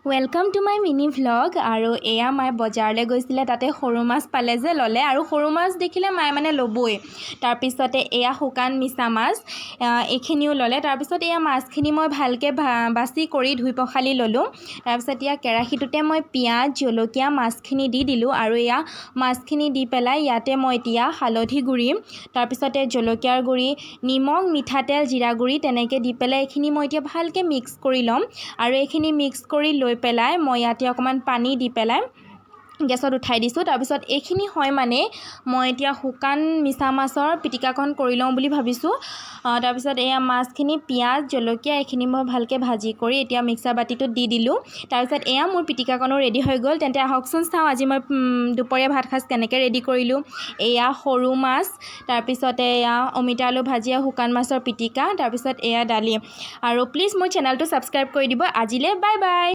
welcome to my mini vlog और एया माए बजारले गईसिले ताते सरू माछ पाले जे लले और सरू माछ देखिले माए माने लबई तार पिछते एया शुकान मिसा माछ एखिनिओ लले तार पिछत एया माछखिनि मैं भालके बासी करी धुई पखाली ललो तार पिछत एया केराहीटुते मैं पियाज जलकिया माछखिनि दी दिलो और एया माछखिनि दी पेलाई याते मैं एतिया हालधि गुड़ी तार पिछते जलकियार गुड़ी निमख मिठातेल जीरा गुड़ी तेनेके दी पेलाई एखिनि मैं एतिया भालके मिक्स करी लम और एखिनि मिक्स करी লৈ পেলাই মই ইয়াতে অকমান পানী দি পেলাই গেছত উঠাই দিছোঁ তাৰ পিছত এইখিনি হয় মানে মই এতিয়া শুকান মিছা মাছৰ পিটিকাখন কৰি লওঁ বুলি ভাবিছোঁ তাৰ পিছত এয়া মাছখিনি পিয়াজ জলকীয়া এইখিনি মই ভালকে ভাজি কৰি এতিয়া মিক্সাৰ বাটিটোত দি দিলোঁ তাৰ পিছত এয়া মোৰ পিটিকাখনো ৰেডি হৈ গ'ল তেন্তে আহকচোন চাওঁ আজি মই দুপৰীয়া ভাত খাজ কেনেকৈ ৰেডি কৰিলোঁ এয়া সৰু মাছ তাৰ পিছতে এয়া অমিতা আলু ভাজিয়া শুকান মাছৰ পিটিকা তাৰ পিছত এয়া দালি আৰু প্লিজ মোৰ চেনেলটো ছাবস্ক্ৰাইব কৰি দিব আজিলে বাই বাই